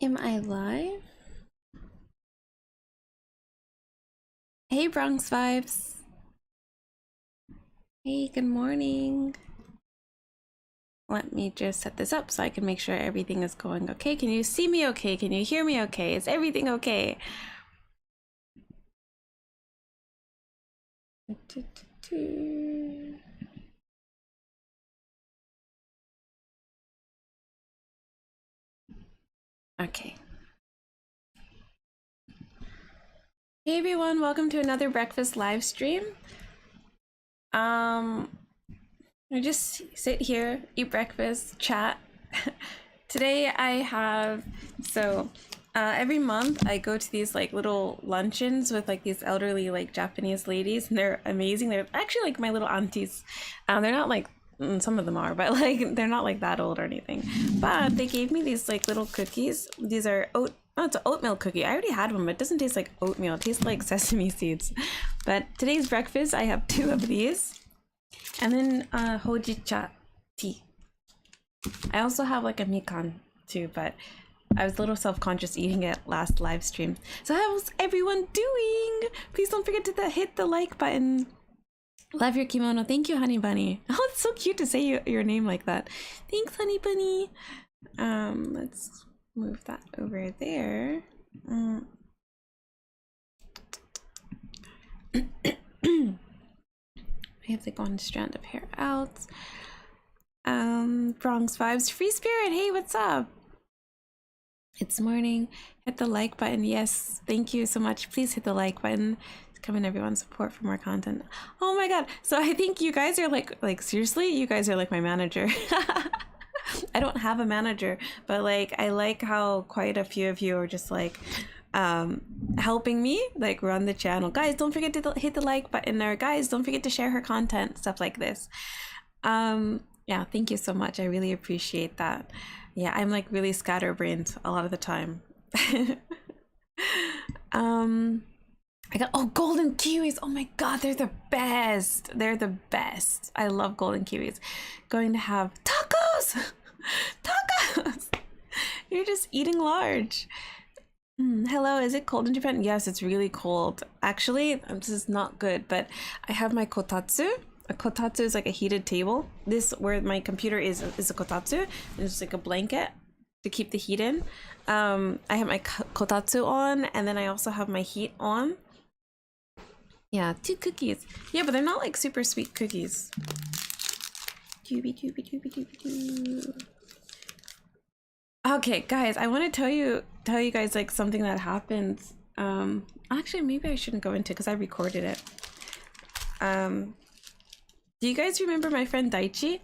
Am I live? Hey, Bronx Vibes. Hey, good morning. Let me just set this up so I can make sure everything is going okay. Can you see me okay? Can you hear me okay? Is everything okay? Okay. Hey everyone, welcome to another breakfast live stream. I just sit here, eat breakfast, chat. Today I have, every month I go to these like little luncheons with like these elderly like Japanese ladies, and they're amazing. They're actually like my little aunties. They're not like, some of them are, but like they're not like that old or anything. But they gave me these like little cookies. These are it's an oatmeal cookie. I already had one, but it doesn't taste like oatmeal. It tastes like sesame seeds. But today's breakfast, I have 2 of these. And then hojicha tea. I also have like a mikan too, but I was a little self-conscious eating it last live stream. So how's everyone doing? Please don't forget to hit the like button. Love your kimono. Thank you, Honey Bunny. Oh, it's so cute to say your name like that. Thanks, Honey Bunny. Let's move that over there. I have like 1 strand of hair out. Bronx Vibes, Free Spirit, hey, what's up? It's morning. Hit the like button. Yes, thank you so much. Please hit the like button. Come in, everyone, support for more content. Oh my god. So I think you guys are like seriously, you guys are like my manager. I don't have a manager, but like I like how quite a few of you are just like helping me like run the channel. Guys, don't forget to hit the like button there. Guys, don't forget to share her content, stuff like this. Yeah, thank you so much. I really appreciate that. Yeah, I'm like really scatterbrained a lot of the time. I got golden kiwis. Oh my god, they're the best. They're the best. I love golden kiwis. Going to have tacos. Tacos. You're just eating large. Hello, is it cold in Japan? Yes, it's really cold. Actually, this is not good, but I have my kotatsu. A kotatsu is like a heated table. This, where my computer is a kotatsu, and it's like a blanket to keep the heat in. I have my kotatsu on, and then I also have my heat on. Yeah, 2 cookies. Yeah, but they're not like super sweet cookies. Okay, guys, I want to tell you guys like something that happened. Actually, maybe I shouldn't go into it because I recorded it. Do you guys remember my friend Daichi?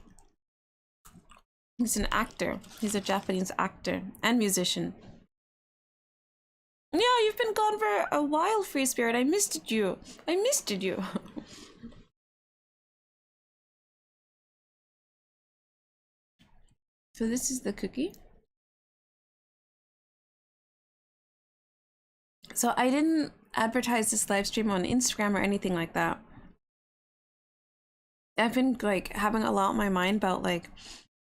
He's an actor. He's a Japanese actor and musician. Yeah, you've been gone for a while, Free Spirit. I missed you. I missed you. So this is the cookie. So I didn't advertise this live stream on Instagram or anything like that. I've been like having a lot on my mind about like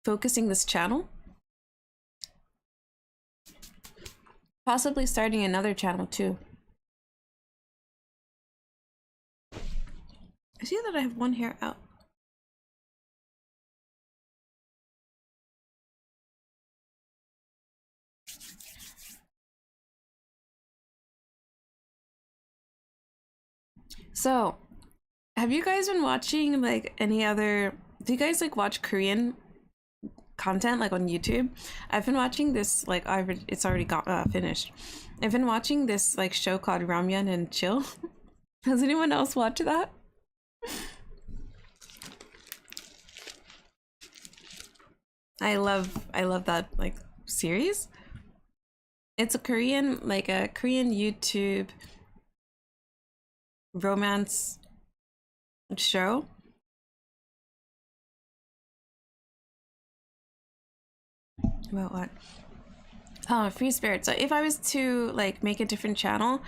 focusing this channel. Possibly starting another channel too. I see that I have 1 hair out. So, have you guys been watching like any other, do you guys like watch Korean content like on YouTube? I've been watching this like it's already got finished. I've been watching this like show called Ramyeon and Chill. Has anyone else watched that? I love that like series. It's a Korean YouTube romance show. About what? Oh, Free Spirit. So if I was to like make a different channel,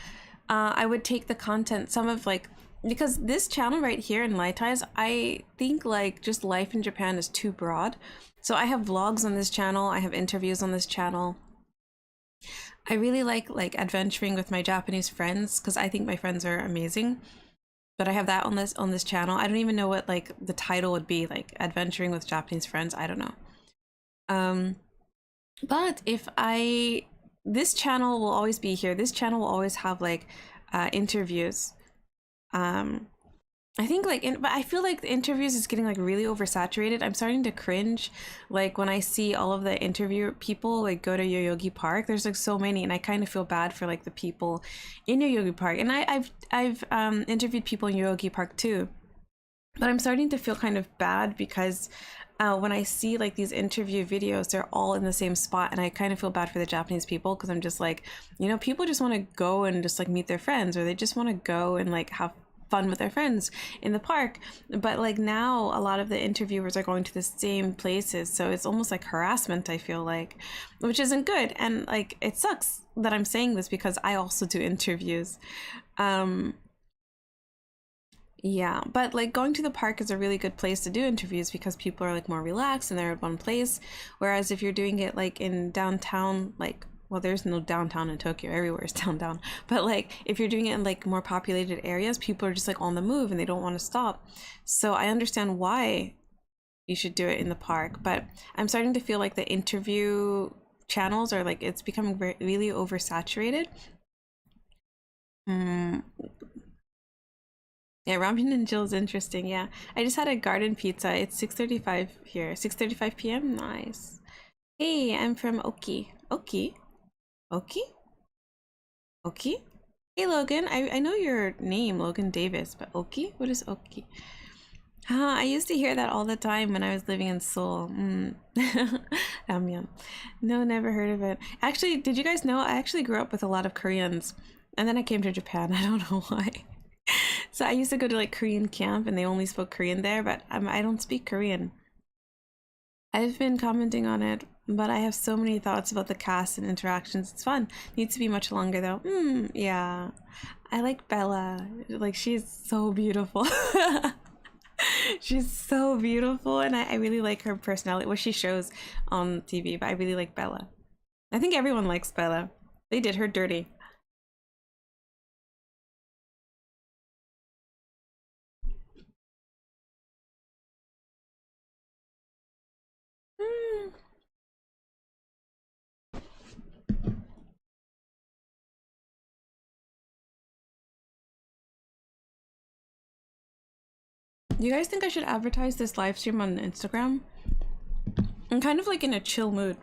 I would take the content, some of like, because this channel right here, Enlightize, I think like just life in Japan is too broad. So I have vlogs on this channel, I have interviews on this channel. I really like adventuring with my Japanese friends because I think my friends are amazing. But I have that on this channel. I don't even know what like the title would be, like adventuring with Japanese friends. I don't know. But if I this channel will always be here. This channel will always have like interviews. I think like but I feel like the interviews is getting like really oversaturated. I'm starting to cringe like when I see all of the interview people like go to Yoyogi Park. There's like so many, and I kind of feel bad for like the people in Yoyogi Park. And I've interviewed people in Yoyogi Park too, but I'm starting to feel kind of bad because when I see like these interview videos, they're all in the same spot, and I kind of feel bad for the Japanese people because I'm just like, you know, people just want to go and just like meet their friends, or they just want to go and like have fun with their friends in the park. But like now a lot of the interviewers are going to the same places, so it's almost like harassment, I feel like, which isn't good. And like it sucks that I'm saying this because I also do interviews. Yeah, but like going to the park is a really good place to do interviews because people are like more relaxed and they're at one place. Whereas if you're doing it like in downtown, like, well, there's no downtown in Tokyo, everywhere is downtown. But like if you're doing it in like more populated areas, people are just like on the move and they don't want to stop. So I understand why you should do it in the park, but I'm starting to feel like the interview channels are like, it's becoming really oversaturated. Yeah, ramen and Jill is interesting. Yeah, I just had a garden pizza. It's 6:35 here. 6:35 p.m. Nice. Hey, I'm from Oki. Oki? Oki? Oki? Hey, Logan. I know your name, Logan Davis, but Oki? What is Oki? I used to hear that all the time when I was living in Seoul. Ramyeon. No, never heard of it. Actually, did you guys know I actually grew up with a lot of Koreans, and then I came to Japan. I don't know why. So I used to go to like Korean camp and they only spoke Korean there, but I don't speak Korean. I've been commenting on it, but I have so many thoughts about the cast and interactions. It's fun. Needs to be much longer though. Yeah. I like Bella. Like she's so beautiful. She's so beautiful, and I really like her personality, what she shows on TV, but I really like Bella. I think everyone likes Bella. They did her dirty. Mm. Do you guys think I should advertise this live stream on Instagram? I'm kind of like in a chill mood.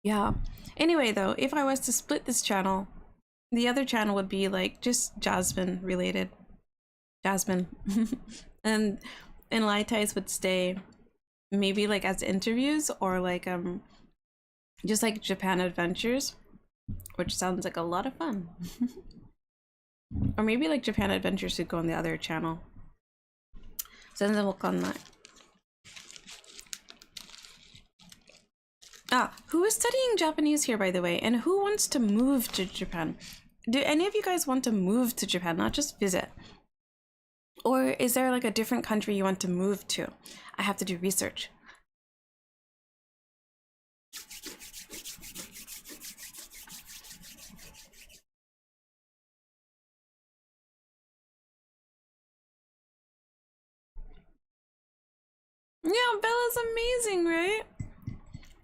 Yeah. Anyway, though, if I was to split this channel, the other channel would be like just Jasmine related. Jasmine. And Enlightize would stay maybe like as interviews or like just like Japan adventures, which sounds like a lot of fun. Or maybe like Japan adventures should go on the other channel. 全然わかんない. Who is studying Japanese here, by the way? And who wants to move to Japan? Do any of you guys want to move to Japan, not just visit? Or is there like a different country you want to move to? I have to do research. Yeah, Bella's amazing, right?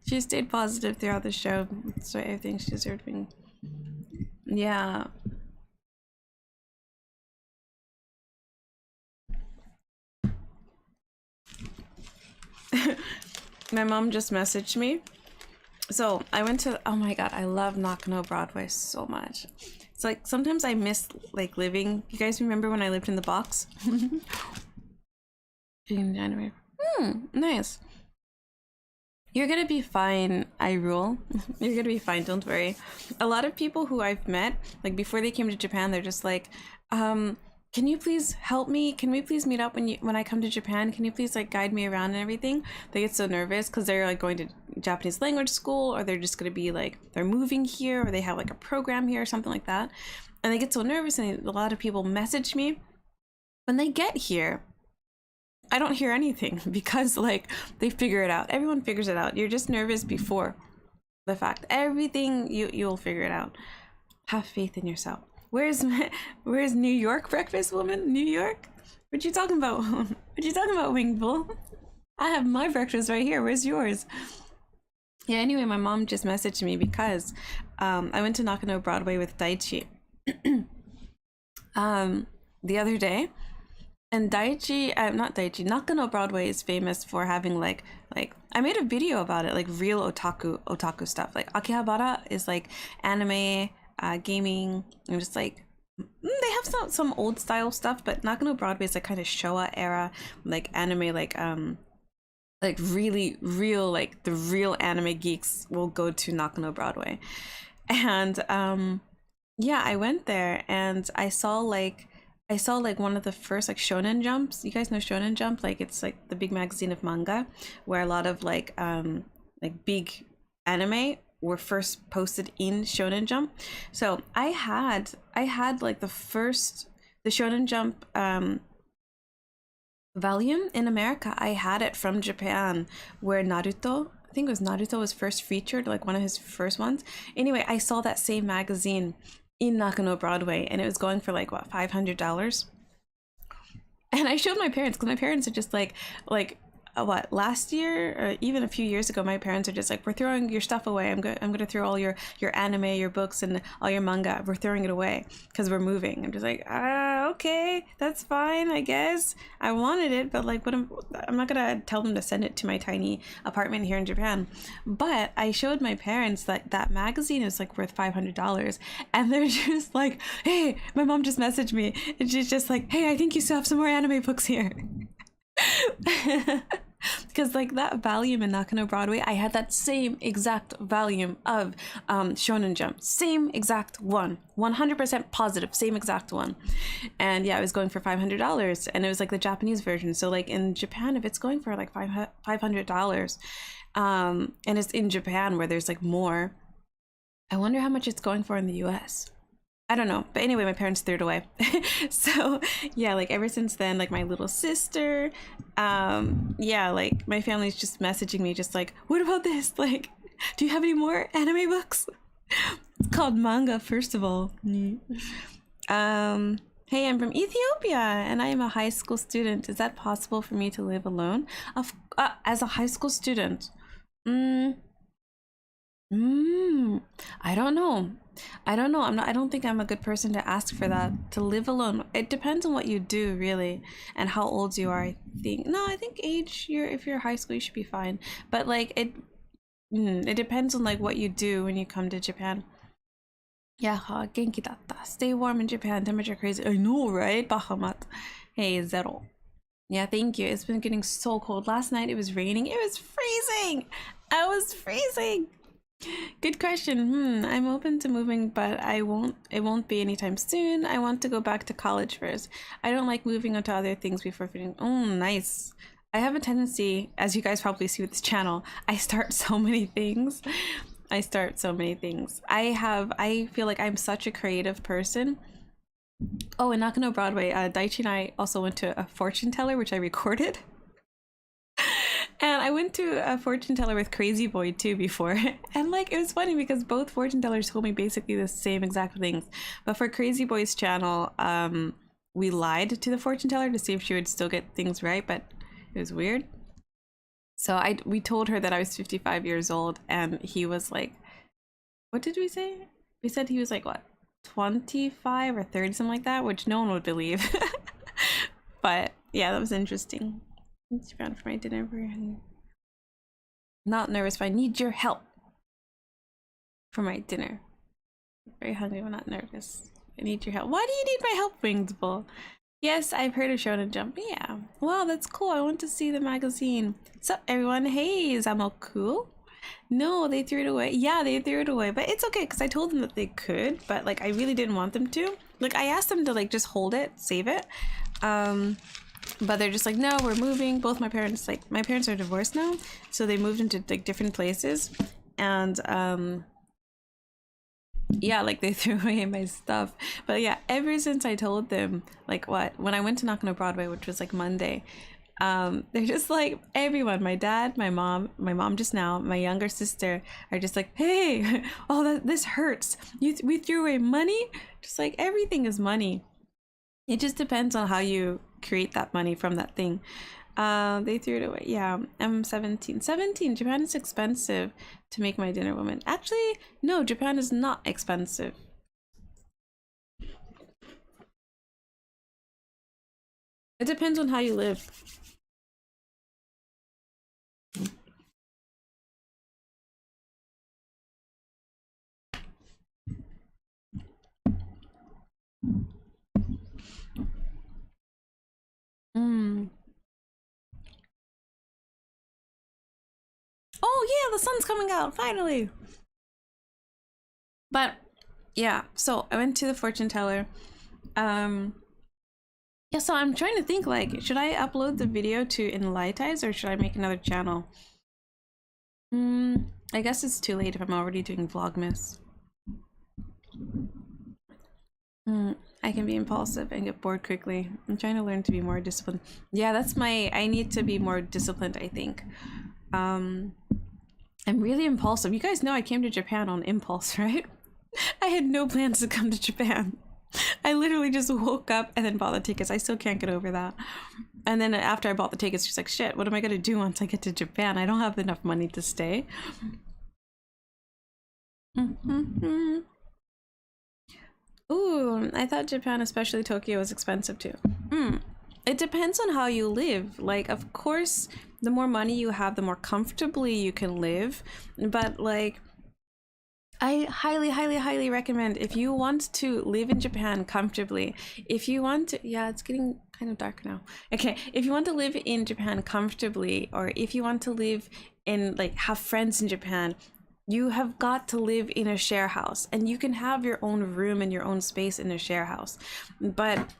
She stayed positive throughout the show, so I think she deserved being. Yeah. My mom just messaged me. So I went to, oh my god, I love Nakano Broadway so much. It's like sometimes I miss like living. You guys remember when I lived in the box? January. Nice. You're gonna be fine, I rule. You're gonna be fine, don't worry. A lot of people who I've met, like before they came to Japan, they're just like, can you please help me? Can we please meet up when I come to Japan? Can you please like guide me around and everything? They get so nervous because they're like going to Japanese language school, or they're just gonna be like, they're moving here, or they have like a program here or something like that. And they get so nervous, and a lot of people message me when they get here. I don't hear anything because like they figure it out. Everyone figures it out. You're just nervous before the fact. Everything you'll figure it out. Have faith in yourself. Where's New York breakfast woman? New York? What you talking about? What you talking about, Winged Bull? I have my breakfast right here. Where's yours? Yeah, anyway, my mom just messaged me because I went to Nakano Broadway with Daichi the other day. And Nakano Broadway is famous for having like I made a video about it, like real otaku stuff. Like Akihabara is like anime, gaming, and just like they have some old style stuff, but Nakano Broadway is like kind of Showa era, like anime, like really real, like the real anime geeks will go to Nakano Broadway. And yeah, I went there and I saw like one of the first like Shonen Jumps. You guys know Shonen Jump? Like it's like the big magazine of manga where a lot of like big anime were first posted in Shonen Jump. So I had like the Shonen Jump volume in America. I had it from Japan where Naruto, I think it was Naruto, was first featured, like one of his first ones. Anyway, I saw that same magazine in Nakano Broadway and it was going for like what, $500. And I showed my parents because my parents are just like what, last year or even a few years ago, my parents are just like, we're throwing your stuff away. I'm gonna throw all your anime, your books, and all your manga. We're throwing it away because we're moving. I'm just like, okay, that's fine, I guess. I wanted it, but like, I'm not gonna tell them to send it to my tiny apartment here in Japan. But I showed my parents that magazine is like worth $500, and they're just like, hey, my mom just messaged me, and she's just like, hey, I think you still have some more anime books here. Because like that volume in Nakano Broadway, I had that same exact volume of Shonen Jump, same exact one, 100% positive, same exact one. And yeah, it was going for $500, and it was like the Japanese version. So like in Japan, if it's going for like $500, and it's in Japan where there's like more, I wonder how much it's going for in the US. I don't know, but anyway, my parents threw it away. So yeah, like ever since then, like my little sister, yeah, like my family's just messaging me just like, what about this? Like, do you have any more anime books? It's called manga, first of all. Hey, I'm from Ethiopia and I am a high school student. Is that possible for me to live alone? As a high school student? I don't know. I don't think I'm a good person to ask for that. To live alone. It depends on what you do, really, and how old you are, I think. No, I think age, if you're high school, you should be fine. But like it depends on like what you do when you come to Japan. Yeah, genki datta. Stay warm in Japan. Temperature crazy. I know, right? Bahamat. Hey, Zero. Yeah, thank you. It's been getting so cold. Last night it was raining. It was freezing. I was freezing. Good question. I'm open to moving, but it won't be anytime soon. I want to go back to college first. I don't like moving onto other things before fitting. Oh, nice. I have a tendency, as you guys probably see with this channel, I start so many things. I feel like I'm such a creative person. Oh, in Nakano Broadway, Daichi and I also went to a fortune teller, which I recorded. And I went to a fortune teller with Crazy Boy too before. And like, it was funny because both fortune tellers told me basically the same exact things. But for Crazy Boy's channel, we lied to the fortune teller to see if she would still get things right, but it was weird. So we told her that I was 55 years old and he was like, what did we say? We said he was like, what, 25 or 30, something like that, which no one would believe. But yeah, that was interesting. It's around for my dinner. Not nervous, but I need your help for my dinner. Very hungry, but not nervous. I need your help. Why do you need my help, Winged Bull? Yes, I've heard of Shonen Jump. Yeah. Wow, that's cool. I want to see the magazine. What's up, everyone? Hey, is that cool? No, they threw it away. Yeah, they threw it away, but it's okay because I told them that they could, but like I really didn't want them to. Like I asked them to like just hold it, save it. But they're just like, no, we're moving. Both my parents are divorced now, so they moved into like different places, and yeah, like they threw away my stuff. But yeah, ever since I told them, like when I went to Nakano Broadway, which was like Monday, They're just like everyone, my dad, my mom just now, my younger sister are just like, hey, oh, this hurts. We threw away money. Just like everything is money. It just depends on how you create that money from that thing. They threw it away. Yeah, I'm 17. Japan is expensive to make my dinner woman. Actually, no, Japan is not expensive. It depends on how you live. Mm. Oh yeah, the sun's coming out finally. But yeah, so I went to the fortune teller. Yeah, so I'm trying to think, like, should I upload the video to Enlightize or should I make another channel? I guess it's too late if I'm already doing Vlogmas. I can be impulsive and get bored quickly. I'm trying to learn to be more disciplined. Yeah, I need to be more disciplined, I think. I'm really impulsive. You guys know I came to Japan on impulse, right? I had no plans to come to Japan. I literally just woke up and then bought the tickets. I still can't get over that. And then after I bought the tickets, just like, shit, what am I gonna do once I get to Japan? I don't have enough money to stay. Ooh, I thought Japan, especially Tokyo, was expensive too. It depends on how you live. Like, of course, the more money you have, the more comfortably you can live. But like, I highly recommend, if you want to live in Japan comfortably, if you want to, yeah, it's getting kind of dark now. Okay, if you want to live in Japan comfortably, or if you want to live in, like, have friends in Japan, you have got to live in a share house, and you can have your own room and your own space in a share house. But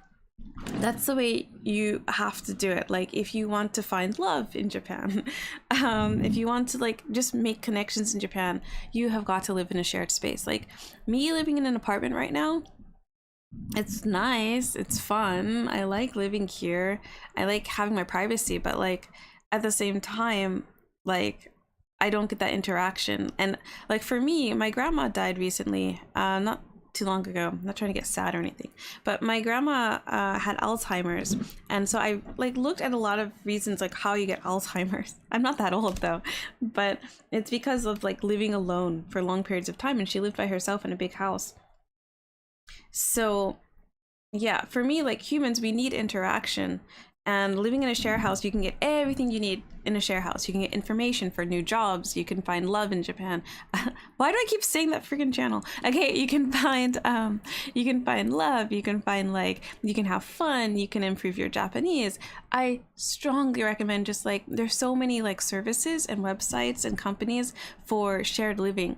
that's the way you have to do it. Like, if you want to find love in Japan, if you want to, like, just make connections in Japan, you have got to live in a shared space. Like me living in an apartment right now, it's nice, it's fun, I like living here, I like having my privacy, but like at the same time, like, I don't get that interaction. And like, for me, my grandma died recently, not too long ago. I'm not trying to get sad or anything, but my grandma had Alzheimer's, and so I like looked at a lot of reasons like how you get Alzheimer's. I'm not that old though, but it's because of like living alone for long periods of time, and she lived by herself in a big house. So yeah, for me, like, humans, we need interaction. And living in a share house, you can get everything you need in a share house. You can get information for new jobs. You can find love in Japan. Why do I keep saying that freaking channel? Okay, you can find love. You can find, like, you can have fun. You can improve your Japanese. I strongly recommend, just like, there's so many like services and websites and companies for shared living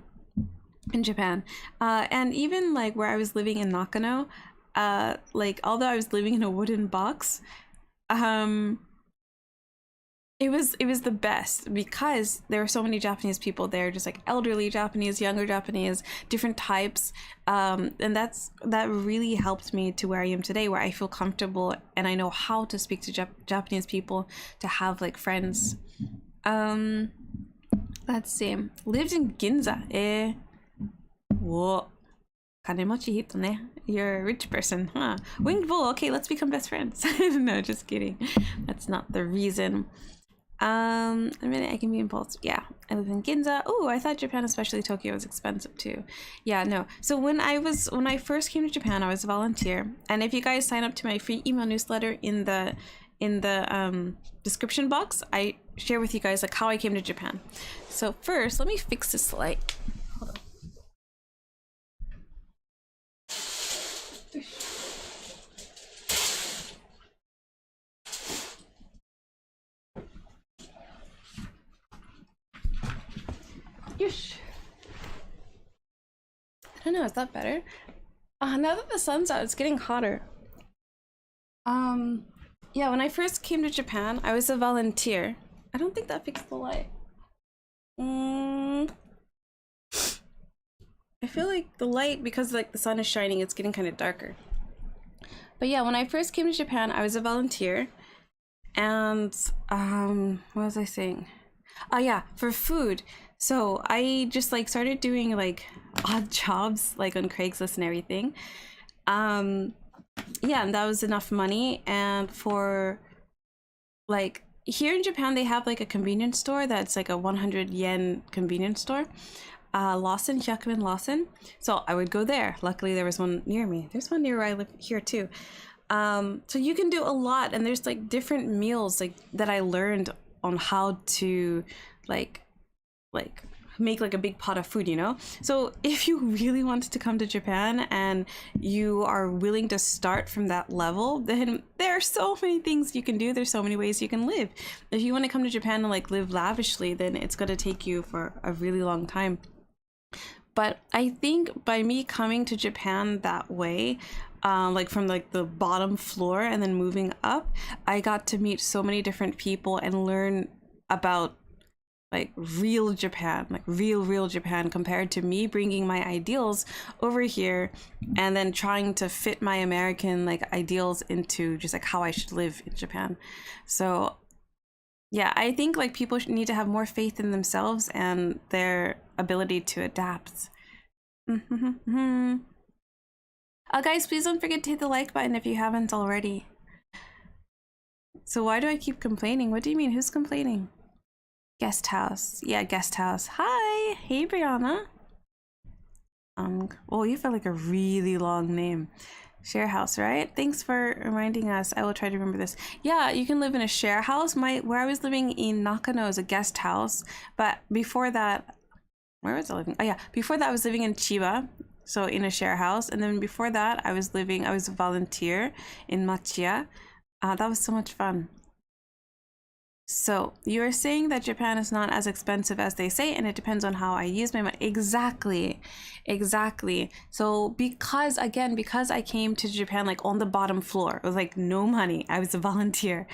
in Japan. And even like where I was living in Nakano, like, although I was living in a wooden box, it was the best because there were so many Japanese people there, just like elderly Japanese, younger Japanese, different types, and that really helped me to where I am today, where I feel comfortable and I know how to speak to Japanese people, to have like friends. Let's see, lived in Ginza. Whoa, 金持ち人ね. You're a rich person, huh? Winged bull. Okay, let's become best friends. No, just kidding. That's not the reason. A minute, I can be impulsive. Yeah, I live in Ginza. Oh, I thought Japan, especially Tokyo, was expensive too. Yeah, no. So when I first came to Japan, I was a volunteer, and if you guys sign up to my free email newsletter in the description box, I share with you guys like how I came to Japan. So first, let me fix this light. Yeesh. I don't know, is that better? Now that the sun's out, it's getting hotter. Yeah, when I first came to Japan, I was a volunteer. I don't think that fixed the light. I feel like the light, because like the sun is shining, it's getting kind of darker. But yeah, when I first came to Japan, I was a volunteer, And what was I saying? Oh yeah, for food. So I just like started doing like odd jobs like on Craigslist and everything. Um yeah, and that was enough money. And for like here in Japan, they have like a convenience store that's like a 100 yen convenience store. Lawson, Hyakuen Lawson. So I would go there. Luckily, there was one near me. There's one near where I live here too. So you can do a lot, and there's like different meals like that I learned on how to like like make like a big pot of food, you know? So if you really wanted to come to Japan and you are willing to start from that level, then there are so many things you can do. There's so many ways you can live. If you want to come to Japan and like live lavishly, then it's going to take you for a really long time. But I think by me coming to Japan that way, like from like the bottom floor and then moving up, I got to meet so many different people and learn about like real Japan, like real Japan, compared to me bringing my ideals over here and then trying to fit my American like ideals into just like how I should live in Japan. So yeah, I think like people need to have more faith in themselves and their ability to adapt. Guys, please don't forget to hit the like button if you haven't already. So why do I keep complaining? What do you mean? Who's complaining? Guest house. Yeah, guest house. Hi. Hey, Brianna. Oh, you felt like a really long name. Share house, right? Thanks for reminding us. I will try to remember this. Yeah, you can live in a share house. Where I was living in Nakano is a guest house, but before that, where was I living? Oh yeah, before that I was living in Chiba, so in a share house, and then before that I was a volunteer in Machiya. That was so much fun. So you're saying that Japan is not as expensive as they say, and it depends on how I use my money. Exactly. So because I came to Japan like on the bottom floor, it was like no money. I was a volunteer.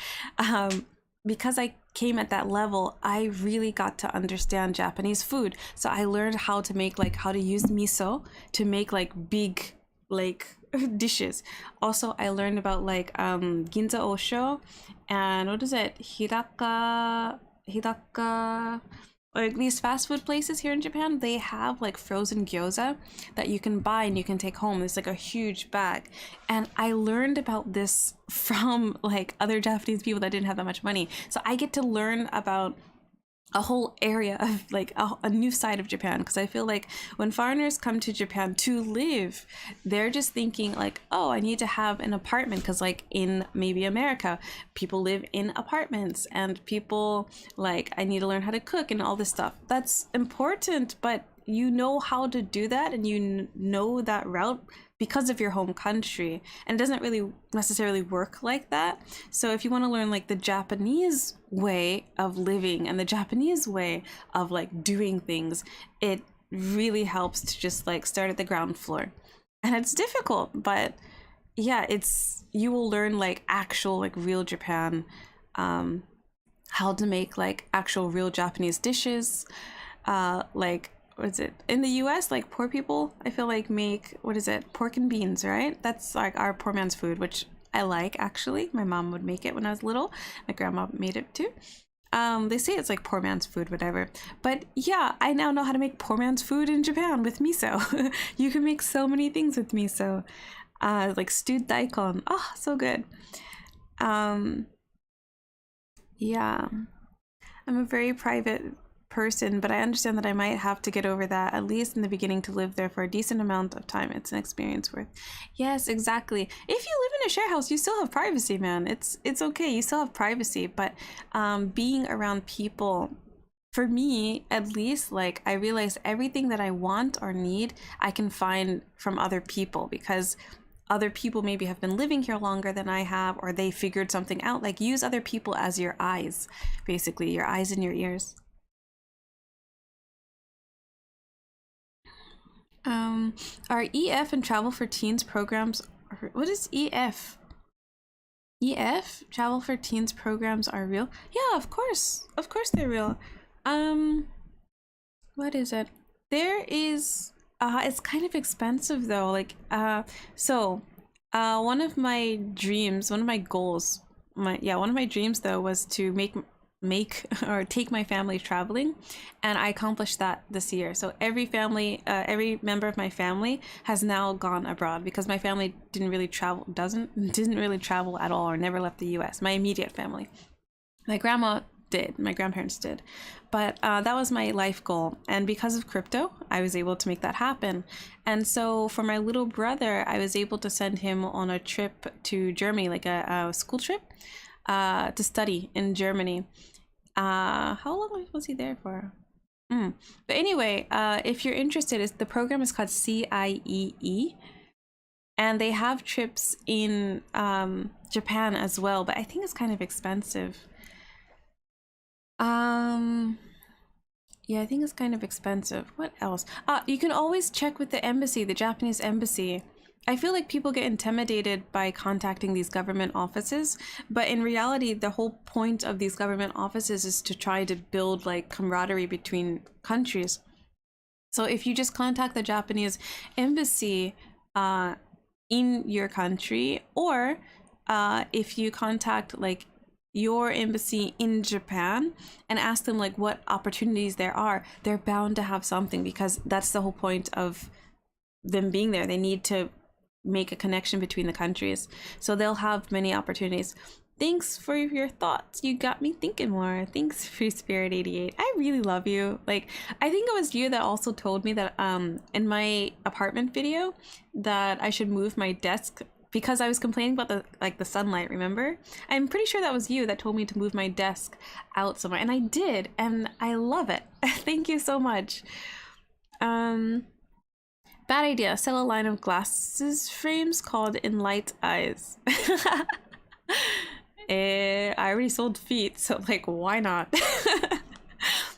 Because I came at that level, I really got to understand Japanese food. So I learned how to make like how to use miso to make like big like dishes. Also, I learned about like ginza osho and what is it? Hidaka, like these fast food places here in Japan, they have like frozen gyoza that you can buy and you can take home. It's like a huge bag. And I learned about this from like other Japanese people that didn't have that much money. So I get to learn about a whole area of like a new side of Japan, because I feel like when foreigners come to Japan to live, they're just thinking like, oh, I need to have an apartment, because like in maybe America people live in apartments and people like, I need to learn how to cook and all this stuff. That's important, but you know how to do that and you know that route because of your home country, and it doesn't really necessarily work like that. So if you want to learn like the Japanese way of living and the Japanese way of like doing things, it really helps to just like start at the ground floor. And it's difficult, but yeah, you will learn like actual like real Japan, how to make like actual real Japanese dishes, like what is it in the US, like poor people I feel like make, what is it, pork and beans, right? That's like our poor man's food, which I like. Actually, my mom would make it when I was little. My grandma made it too. They say it's like poor man's food, whatever, but yeah, I now know how to make poor man's food in Japan with miso. You can make so many things with miso, like stewed daikon. Oh, so good. Yeah, I'm a very private person, but I understand that I might have to get over that, at least in the beginning, to live there for a decent amount of time. It's an experience worth. Yes, exactly. If you live in a share house, you still have privacy, man. It's okay. You still have privacy, but being around people, for me at least, like I realize everything that I want or need, I can find from other people, because other people maybe have been living here longer than I have, or they figured something out. Like use other people as your eyes, basically, your eyes and your ears. Are EF and Travel for Teens programs, what is EF? EF, Travel for Teens programs are real? Yeah, of course they're real. What is it? There is, it's kind of expensive though. Like, so one of my dreams, one of my goals one of my dreams though was to make or take my family traveling, and I accomplished that this year. So every member of my family has now gone abroad, because my family didn't really travel at all, or never left the US. My immediate family, my grandma did, my grandparents did, but that was my life goal, and because of crypto I was able to make that happen. And so for my little brother, I was able to send him on a trip to Germany, like a school trip, to study in Germany. How long was he there for? But anyway, if you're interested, the program is called CIEE, and they have trips in Japan as well, but I think it's kind of expensive. Yeah, I think it's kind of expensive. What else? You can always check with the embassy, the Japanese embassy. I feel like people get intimidated by contacting these government offices, but in reality, the whole point of these government offices is to try to build like camaraderie between countries. So if you just contact the Japanese embassy in your country, or if you contact like your embassy in Japan and ask them like what opportunities there are, they're bound to have something, because that's the whole point of them being there. They need to make a connection between the countries, so they'll have many opportunities. Thanks for your thoughts. You got me thinking more. Thanks, Free Spirit 88. I really love you. Like, I think it was you that also told me that in my apartment video that I should move my desk because I was complaining about the sunlight, remember? I'm pretty sure that was you that told me to move my desk out somewhere, and I did, and I love it. Thank you so much. Bad idea. Sell a line of glasses frames called Enlightize. I already sold feet, so like, why not?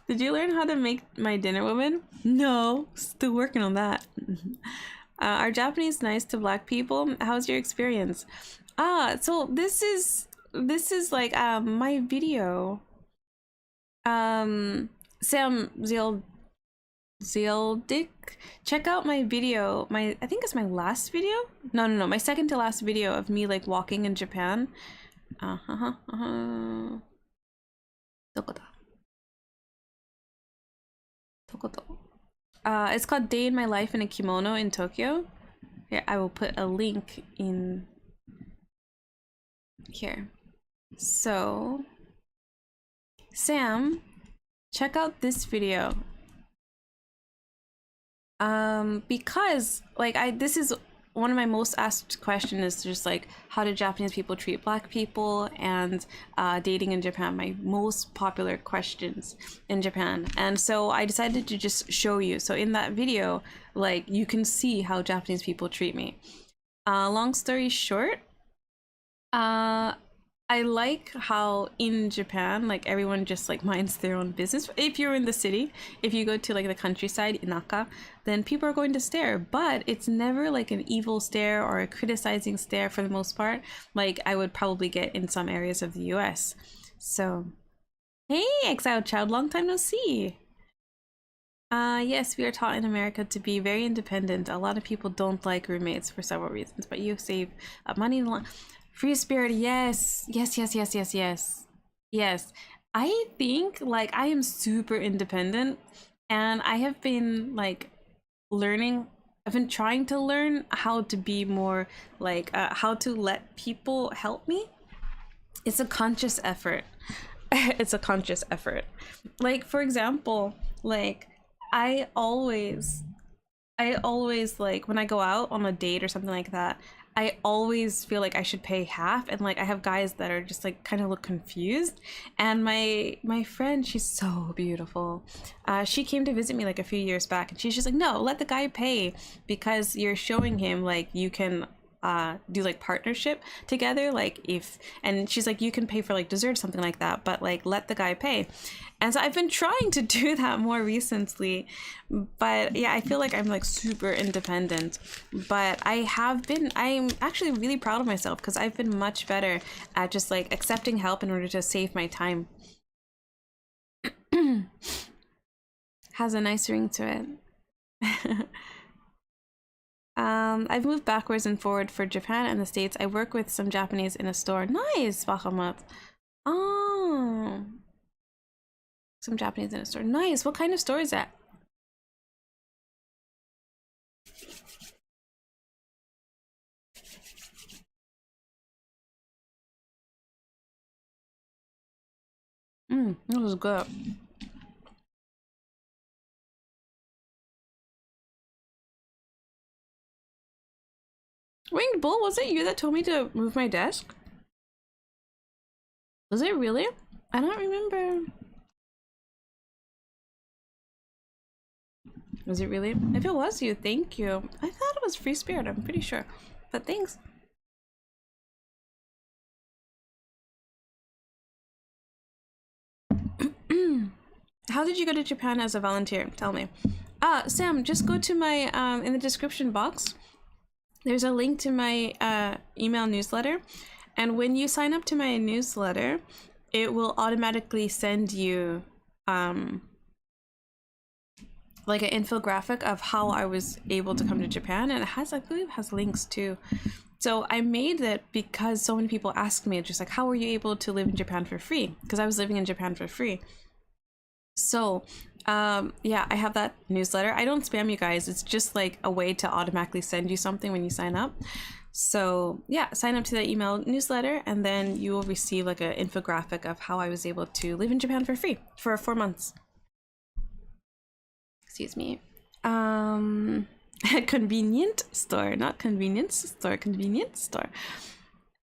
Did you learn how to make my dinner, woman? No, still working on that. Are Japanese nice to black people? How's your experience? So this is like my video. Sam Zealdick, check out my video. I think it's my last video. No, my second to last video of me like walking in Japan. It's called Day in My Life in a Kimono in Tokyo. Here, I will put a link in here. So, Sam, check out this video. Because like this is one of my most asked questions, is just like, how do Japanese people treat black people, and dating in Japan, my most popular questions in Japan. And so I decided to just show you. So in that video, like, you can see how Japanese people treat me. Long story short, I like how in Japan, like, everyone just like minds their own business. If you're in the city, if you go to like the countryside, inaka, then people are going to stare, but it's never like an evil stare or a criticizing stare for the most part, like I would probably get in some areas of the US. So, hey, Exiled Child, long time no see. Yes, we are taught in America to be very independent. A lot of people don't like roommates for several reasons, but you save money in the long. Free Spirit, yes. I think like I am super independent, and I have been like I've been trying to learn how to be more like how to let people help me. It's a conscious effort. It's a conscious effort. Like, for example, like I always like when I go out on a date or something like that, I always feel like I should pay half, and like I have guys that are just like kind of look confused. And my friend, she's so beautiful. She came to visit me like a few years back, and she's just like, no, let the guy pay, because you're showing him like you can do like partnership together, like and she's like, you can pay for like dessert, something like that, but like let the guy pay. And so I've been trying to do that more recently, but yeah, I feel like I'm like super independent. But I'm actually really proud of myself, because I've been much better at just like accepting help in order to save my time. Has a nice ring to it. I've moved backwards and forward for Japan and the States. I work with some Japanese in a store. Nice, Bahamut. Oh, some Japanese in a store. Nice. What kind of store is that? This was good. Winged Bull, was it you that told me to move my desk? Was it really? I don't remember. Was it really? If it was you, thank you. I thought it was Free Spirit, I'm pretty sure. But thanks. How did you go to Japan as a volunteer? Tell me. Sam, just go to my, in the description box. There's a link to my email newsletter. And when you sign up to my newsletter, it will automatically send you like an infographic of how I was able to come to Japan. And it has, I believe it has links too. So I made it because so many people asked me, just like, how were you able to live in Japan for free? Because I was living in Japan for free. So yeah, I have that newsletter. I don't spam you guys. It's just like a way to automatically send you something when you sign up. So yeah, sign up to the email newsletter and then you will receive like an infographic of how I was able to live in Japan for free for 4 months. Excuse me. Convenient store, not convenience store, convenient store.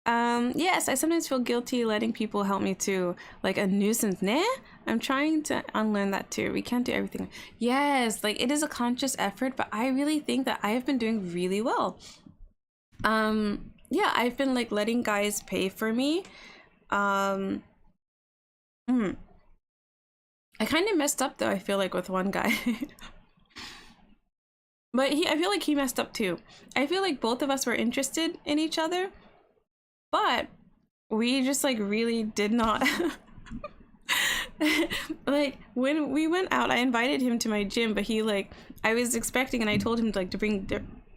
Yes, I sometimes feel guilty letting people help me too, like a nuisance. Nah, I'm trying to unlearn that too. We can't do everything. Yes, like it is a conscious effort, but I really think that I have been doing really well. Yeah, I've been like letting guys pay for me. I kind of messed up though, I feel like, with one guy. But I feel like he messed up too. I feel like both of us were interested in each other, but we just like really did not. Like when we went out, I invited him to my gym, but he like, I was expecting and I told him like to bring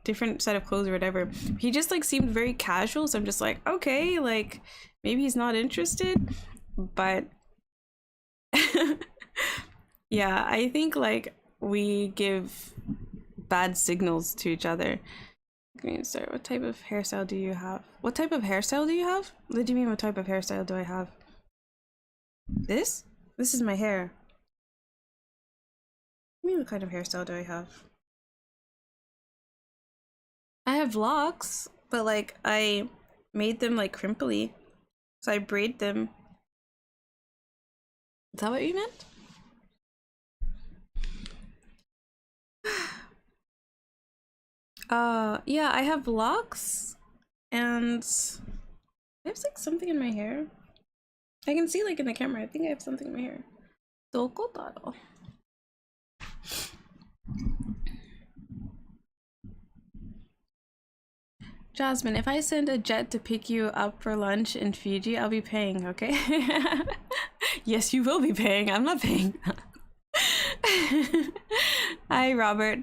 different set of clothes or whatever. He just like seemed very casual, so I'm just like, okay, like maybe he's not interested. But yeah, I think like we give bad signals to each other. Okay, sorry, what type of hairstyle do you have? What type of hairstyle do you have? What do you mean, what type of hairstyle do I have? This? This is my hair. I mean, what kind of hairstyle do I have? I have locks, but like I made them like crimply, so I braid them. Is that what you meant? Yeah, I have locks and I have like something in my hair. I can see like in the camera, I think I have something in my hair. Dokodaro. Jasmine, if I send a jet to pick you up for lunch in Fiji, I'll be paying, okay? Yes, you will be paying. I'm not paying. Hi, Robert.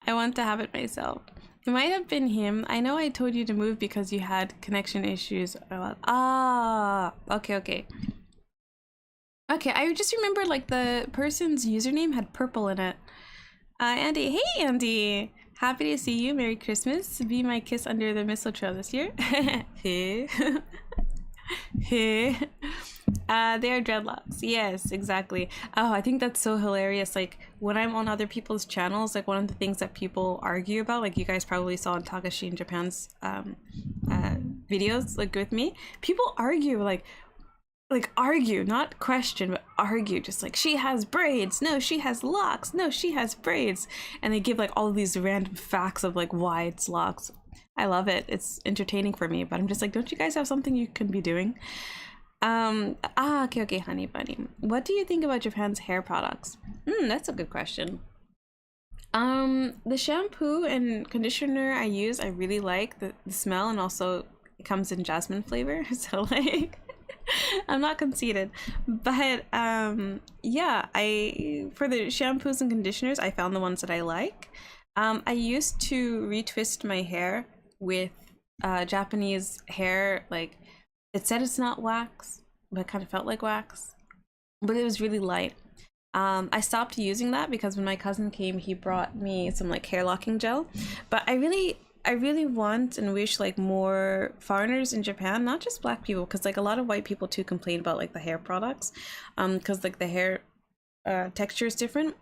I want to have it myself. It might have been him. I know I told you to move because you had connection issues. Ah, okay, okay. Okay, I just remember like the person's username had purple in it. Andy, hey Andy! Happy to see you. Merry Christmas. Be my kiss under the mistletoe this year. Hey. Hey. They are dreadlocks. Yes, exactly. Oh, I think that's so hilarious. Like when I'm on other people's channels, like one of the things that people argue about, like you guys probably saw in Takashi in Japan's videos, like with me, people argue like argue, not question, but argue, just like she has braids, no she has locks, no she has braids, and they give like all these random facts of like why it's locks. I love it. It's entertaining for me, but I'm just like, don't you guys have something you can be doing? Okay, honey bunny, what do you think about Japan's hair products? That's a good question. The shampoo and conditioner I use, I really like the smell, and also it comes in jasmine flavor, so like I'm not conceited, but yeah, for the shampoos and conditioners, I found the ones that I like. I used to retwist my hair with Japanese hair. Like, it said it's not wax, but it kind of felt like wax, but it was really light. I stopped using that because when my cousin came, he brought me some like hair locking gel. But I really want and wish like more foreigners in Japan, not just black people, because like a lot of white people too complain about like the hair products, because like the hair texture is different.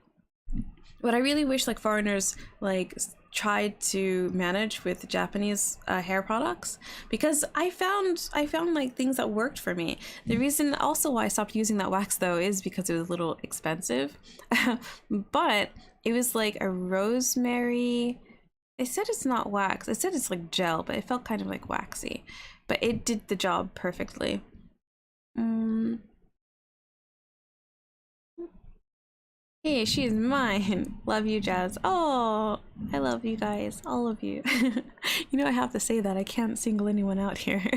But I really wish like foreigners like tried to manage with Japanese hair products, because I found like things that worked for me. The reason also why I stopped using that wax though is because it was a little expensive, but it was like a rosemary. It said it's not wax. It said it's like gel, but it felt kind of like waxy, but it did the job perfectly. Hey, she is mine. Love you, Jazz. Oh, I love you guys, all of you. You know, I have to say that. I can't single anyone out here.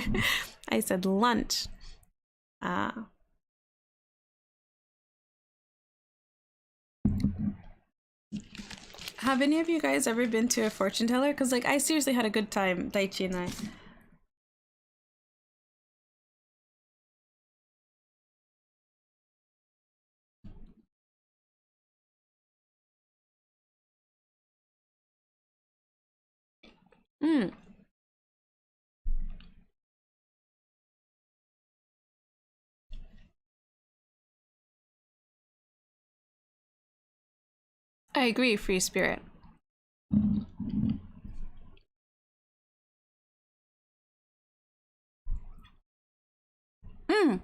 I said lunch. Have any of you guys ever been to a fortune teller? Because like I seriously had a good time, Daichi and I. Mm, I agree, free spirit. Mm.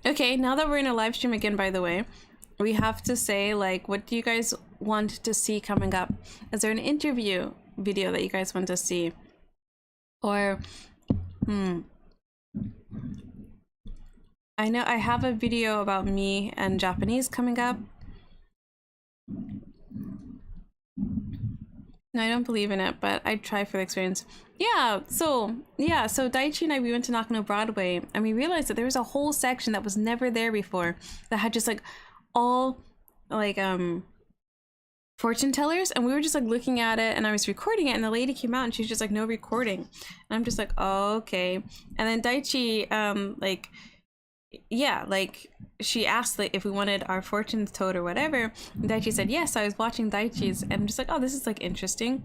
Okay, now that we're in a live stream again, by the way, we have to say like, what do you guys want to see coming up? Is there an interview video that you guys want to see? Or, I know I have a video about me and Japanese coming up. No, I don't believe in it, but I'd try for the experience. So Daichi and I, we went to Nakano Broadway and we realized that there was a whole section that was never there before that had just like all like fortune tellers, and we were just like looking at it and I was recording it and the lady came out and she's just like, no recording. And I'm just like, oh, okay. And then Daichi like, yeah, like she asked like if we wanted our fortunes told or whatever, and Daichi said yes. I was watching Daichi's and I'm just like, oh, this is like interesting.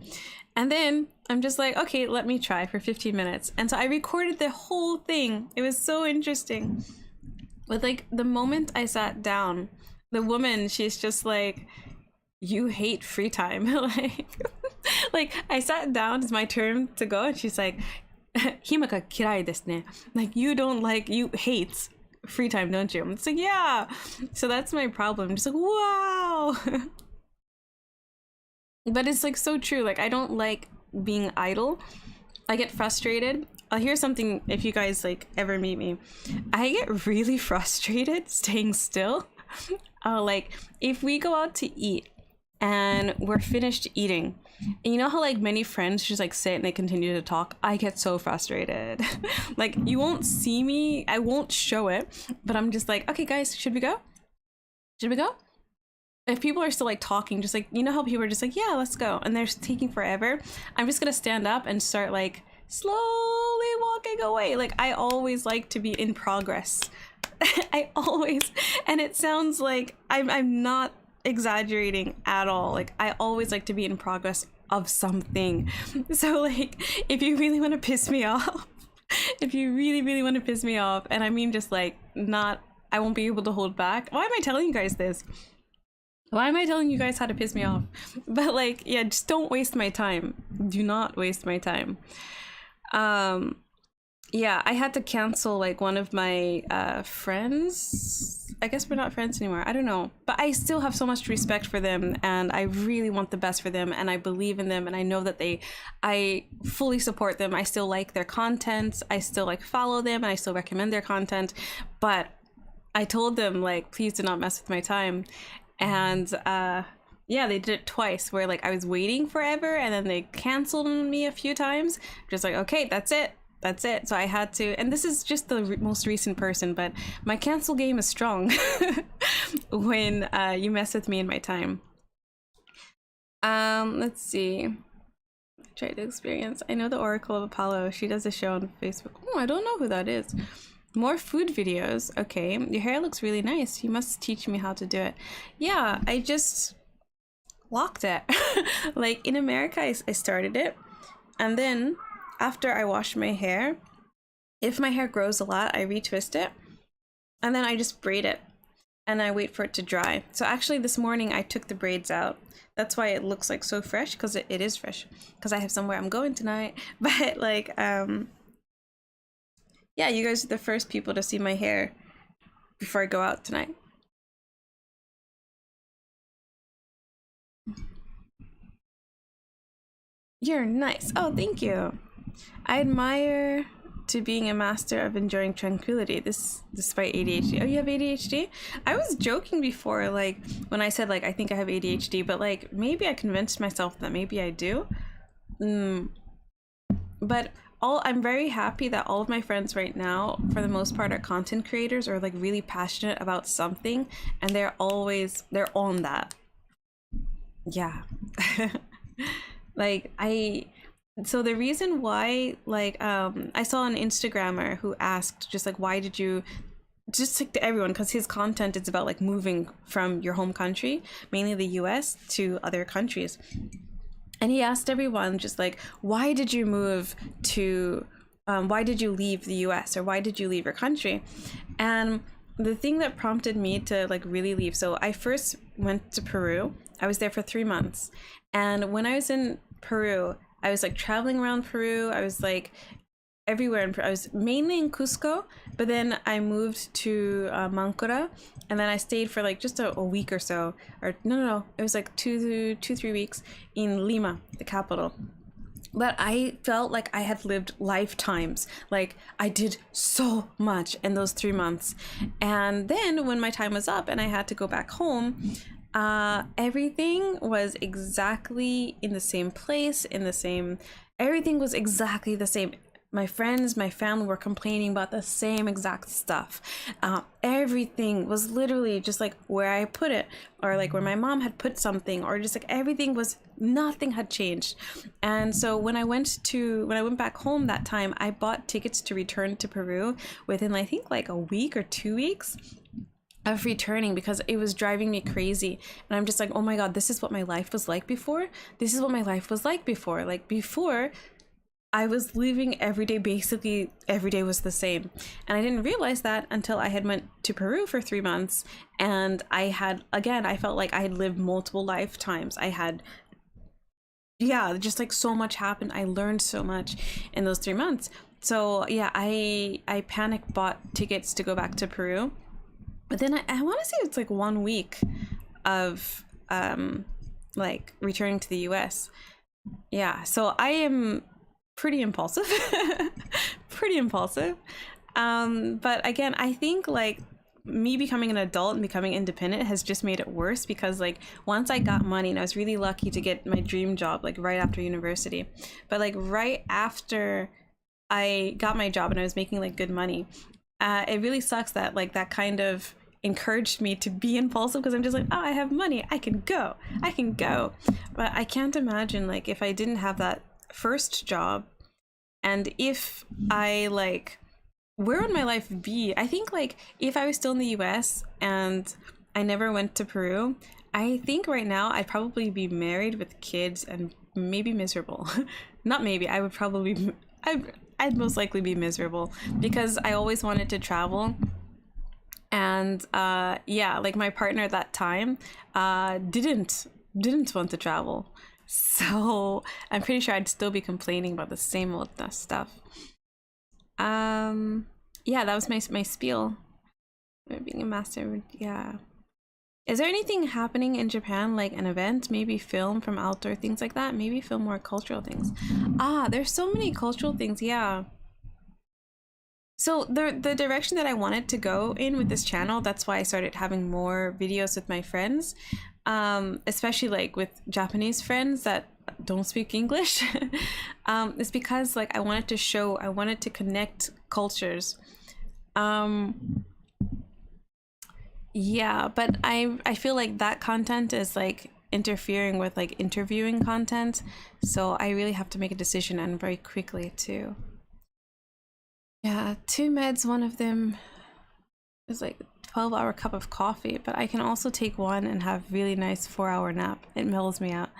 And then I'm just like, okay, let me try for 15 minutes. And so I recorded the whole thing. It was so interesting. But like the moment I sat down, the woman, she's just like, you hate free time. like I sat down, it's my turn to go, and she's like, himaka kirai desu ne. Like you hate free time, don't you? It's like, yeah. So that's my problem. I'm just like, wow. But it's like so true. Like I don't like being idle. I get frustrated. I'll hear something if you guys like ever meet me. I get really frustrated staying still. Like if we go out to eat and we're finished eating, and you know how like many friends just like sit and they continue to talk, I get so frustrated. Like you won't see me, I won't show it, but I'm just like, okay guys, should we go? Should we go? If people are still like talking, just like, you know how people are just like, yeah, let's go, and they're taking forever, I'm just gonna stand up and start like slowly walking away. Like I always like to be in progress. I always, and it sounds like I'm not exaggerating at all. Like I always like to be in progress of something. So like if you really want to piss me off, if you really want to piss me off, and I mean just like not, I won't be able to hold back. Why am I telling you guys this? Why am I telling you guys how to piss me off? But like, yeah, just don't waste my time. Do not waste my time. Yeah, I had to cancel like one of my friends. I guess we're not friends anymore. I don't know. But I still have so much respect for them, and I really want the best for them, and I believe in them, and I know that I fully support them. I still like their content. I still like follow them, and I still recommend their content. But I told them like, please do not mess with my time. And yeah, they did it twice where like I was waiting forever and then they canceled me a few times. Just like, okay, that's it. So I had to, and this is just the most recent person, but my cancel game is strong when you mess with me in my time. Let's see. Try to experience. I know the Oracle of Apollo. She does a show on Facebook. Oh, I don't know who that is. More food videos. Okay, your hair looks really nice. You must teach me how to do it. Yeah, I just locked it. Like in America, I started it, and then after I wash my hair, if my hair grows a lot, I retwist it, and then I just braid it, and I wait for it to dry. So actually, this morning I took the braids out. That's why it looks like so fresh, because it is fresh, because I have somewhere I'm going tonight. But like, yeah, you guys are the first people to see my hair before I go out tonight. You're nice. Oh, thank you. I admire to being a master of enjoying tranquility. This despite ADHD. Oh, you have ADHD? I was joking before, like when I said like I think I have ADHD, but like maybe I convinced myself that maybe I do. But I'm very happy that all of my friends right now, for the most part, are content creators or like really passionate about something, and they're on that. Yeah. Like so the reason why, like, I saw an Instagrammer who asked just like, why did you, just like to everyone, because his content is about like moving from your home country, mainly the US, to other countries. And he asked everyone just like, why did you move to, why did you leave the US, or why did you leave your country? And the thing that prompted me to like really leave, so I first went to Peru. I was there for 3 months. And when I was in Peru, I was like traveling around Peru. I was like everywhere in Peru. I was mainly in Cusco, but then I moved to Mancora, and then I stayed for like just a week or so, or no, it was like 3 weeks in Lima, the capital. But I felt like I had lived lifetimes. Like I did so much in those 3 months. And then when my time was up and I had to go back home, everything was exactly in the same place, everything was exactly the same. My friends, my family were complaining about the same exact stuff. Everything was literally just like where I put it, or like where my mom had put something, or just like nothing had changed. And so when I went back home that time, I bought tickets to return to Peru within I think like a week or 2 weeks of returning, because it was driving me crazy. And I'm just like, oh my god, this is what my life was like before. Like before, I was living every day, basically every day was the same. And I didn't realize that until I had went to Peru for 3 months, and I felt like I had lived multiple lifetimes. Just like so much happened. I learned so much in those 3 months. So yeah, I panic bought tickets to go back to Peru. But then I want to say it's like 1 week of like returning to the US. Yeah, so I am pretty impulsive. But again, I think like me becoming an adult and becoming independent has just made it worse, because like once I got money, and I was really lucky to get my dream job like right after university, but like right after I got my job and I was making like good money, it really sucks that like that kind of encouraged me to be impulsive, because I'm just like, oh, I have money, I can go. But I can't imagine like if I didn't have that first job, and if I like, where would my life be? I think like if I was still in the US and I never went to Peru, I think right now I'd probably be married with kids and maybe miserable. Not maybe, I would probably I'd most likely be miserable, because I always wanted to travel. And like my partner at that time didn't want to travel, so I'm pretty sure I'd still be complaining about the same old stuff. Yeah, that was my spiel. Being a master. Yeah, is there anything happening in Japan, like an event, maybe film from outdoor things like that, maybe film more cultural things? There's so many cultural things. Yeah. So the direction that I wanted to go in with this channel, that's why I started having more videos with my friends, especially like with Japanese friends that don't speak English. It's because like I wanted to connect cultures. Yeah, but I feel like that content is like interfering with like interviewing content, so I really have to make a decision, and very quickly too. Yeah, 2 meds, one of them is like 12-hour cup of coffee, but I can also take one and have really nice 4-hour nap. It mellows me out.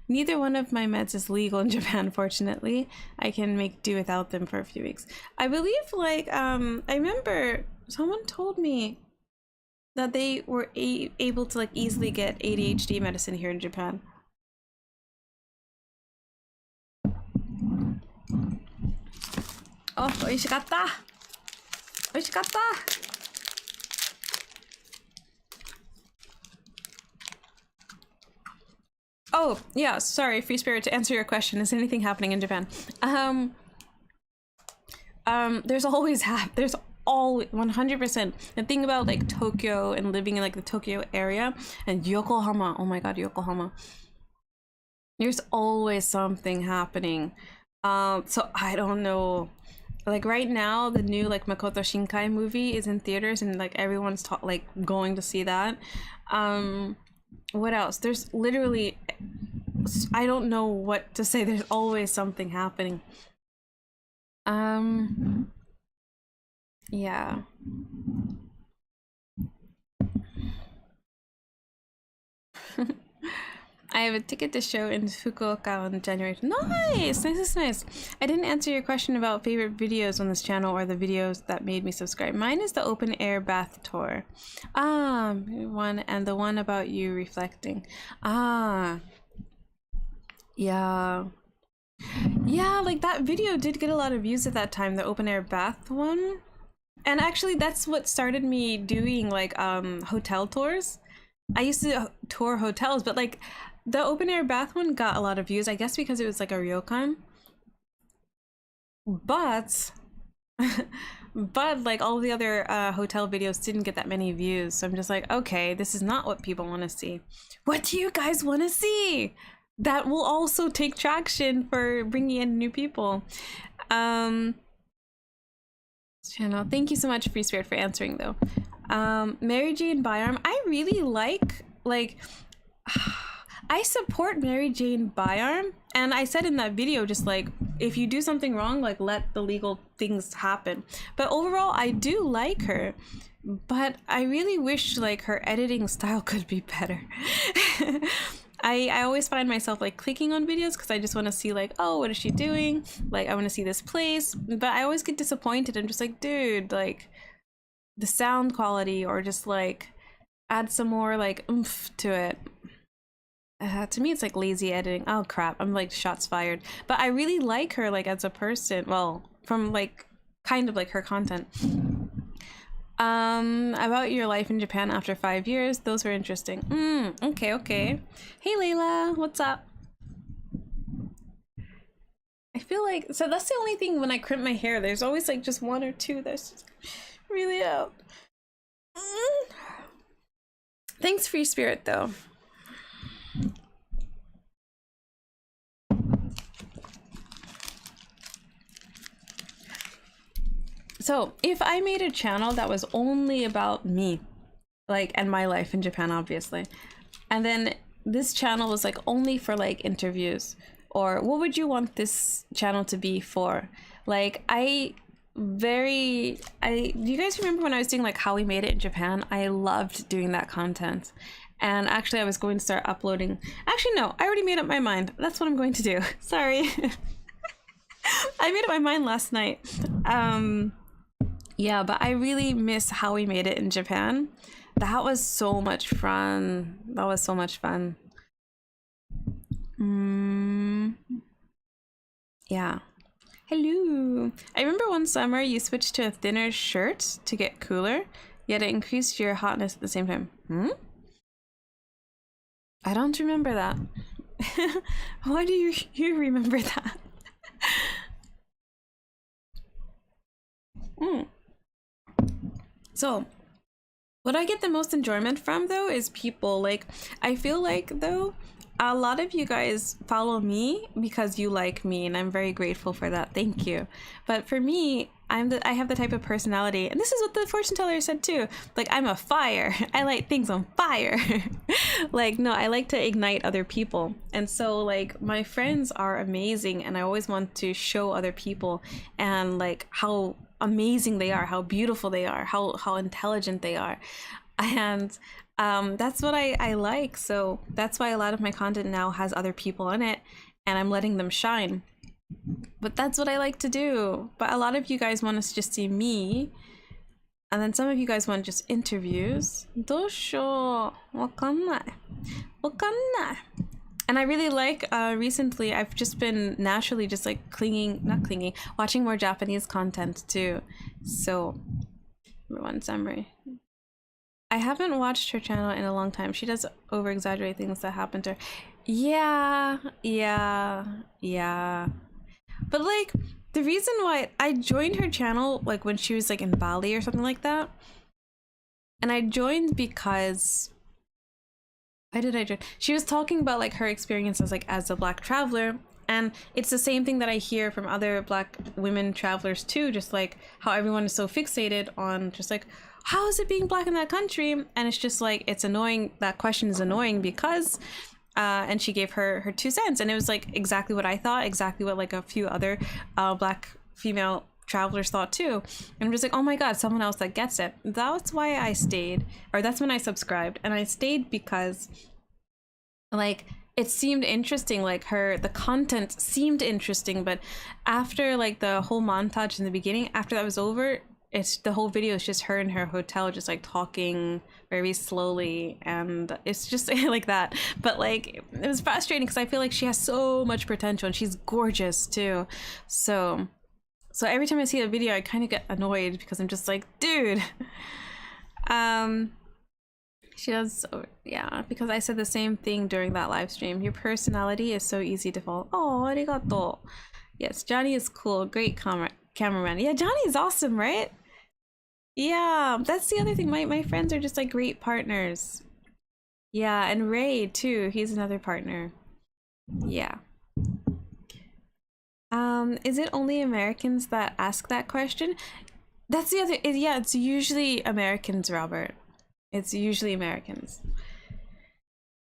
Neither one of my meds is legal in Japan, fortunately. I can make do without them for a few weeks. I believe like I remember someone told me that they were able to like easily get ADHD medicine here in Japan. Oh, 美味しかった。美味しかった。Oh, yeah, sorry, Free Spirit, to answer your question, is anything happening in Japan? There's always there's all 100%. The thing about like Tokyo and living in like the Tokyo area and Yokohama, oh my god, Yokohama. There's always something happening. So I don't know. Like right now, the new like Makoto Shinkai movie is in theaters, and like everyone's like going to see that. What else? There's literally, I don't know what to say. There's always something happening. Yeah. I have a ticket to show in Fukuoka on January. Nice! Nice. I didn't answer your question about favorite videos on this channel or the videos that made me subscribe. Mine is the open air bath tour. One, and the one about you reflecting. Yeah. Yeah, like that video did get a lot of views at that time, the open air bath one. And actually that's what started me doing like hotel tours. I used to tour hotels, but like the open air bath one got a lot of views, I guess because it was like a ryokan. But but like all the other hotel videos didn't get that many views, so I'm just like, okay, this is not what people want to see. What do you guys want to see? That will also take traction for bringing in new people. Channel. Thank you so much, Free Spirit, for answering though. Mary Jane Byarm, I really like I support Mary Jane Byarm, and I said in that video, just like, if you do something wrong, like let the legal things happen. But overall, I do like her, but I really wish like her editing style could be better. I always find myself like clicking on videos because I just want to see like, oh, what is she doing? Like, I want to see this place, but I always get disappointed. I'm just like, dude, like the sound quality, or just like add some more like oomph to it. To me, it's like lazy editing. Oh crap, I'm like shots fired. But I really like her like as a person. Well, from like kind of like her content. About your life in Japan after 5 years, those were interesting. Okay. Hey Layla, what's up? I feel like, so that's the only thing when I crimp my hair, there's always like just 1 or 2 that's just really out. Thanks, Free Spirit, though. So if I made a channel that was only about me, like, and my life in Japan, obviously, and then this channel was like only for like interviews, or what would you want this channel to be for? Like, do you guys remember when I was doing like how we made it in Japan? I loved doing that content. And actually I was going to start uploading. Actually, no, I already made up my mind. That's what I'm going to do. Sorry. I made up my mind last night. Yeah, but I really miss how we made it in Japan. That was so much fun. Yeah. Hello. I remember one summer you switched to a thinner shirt to get cooler, yet it increased your hotness at the same time. I don't remember that. Why do you remember that? So, what I get the most enjoyment from though is people. Like, I feel like though, a lot of you guys follow me because you like me, and I'm very grateful for that. Thank you. But for me, I have the type of personality, and this is what the fortune teller said too. Like, I'm a fire. I light things on fire. Like, no, I like to ignite other people. And so like my friends are amazing, and I always want to show other people and like how amazing they are, how beautiful they are, how intelligent they are. And that's what I like. So that's why a lot of my content now has other people in it, and I'm letting them shine. But that's what I like to do. But a lot of you guys want to just see me, and then some of you guys want just interviews. どうしよう。わかんない。わかんない。And I really like, recently I've just been naturally just like watching more Japanese content too. So, one summary. I haven't watched her channel in a long time. She does over-exaggerate things that happen to her. Yeah. But like, the reason why I joined her channel, like when she was like in Bali or something like that. And I joined because, why did I join? She was talking about like her experiences like as a Black traveler. And it's the same thing that I hear from other Black women travelers too. Just like how everyone is so fixated on just like, how is it being Black in that country? And it's just like, it's annoying. That question is annoying because, and she gave her 2 cents, and it was like exactly what I thought, exactly what like a few other Black female travelers thought too. And I'm just like, oh my God, someone else that gets it. That's why I stayed, or that's when I subscribed. And I stayed because like, it seemed interesting, like the content seemed interesting, but after like the whole montage in the beginning, after that was over, the whole video is just her in her hotel just like talking very slowly, and it's just like that. But like, it was frustrating because I feel like she has so much potential, and she's gorgeous too. So every time I see a video, I kind of get annoyed because I'm just like, dude. She does, yeah, because I said the same thing during that live stream. Your personality is so easy to follow. Oh, arigato. Yes, Johnny is cool. Great cameraman. Yeah, Johnny is awesome, right? Yeah, that's the other thing. My friends are just like great partners. Yeah, and Ray too. He's another partner. Yeah. Is it only Americans that ask that question? That's the other. Yeah, it's usually Americans, Robert. It's usually Americans.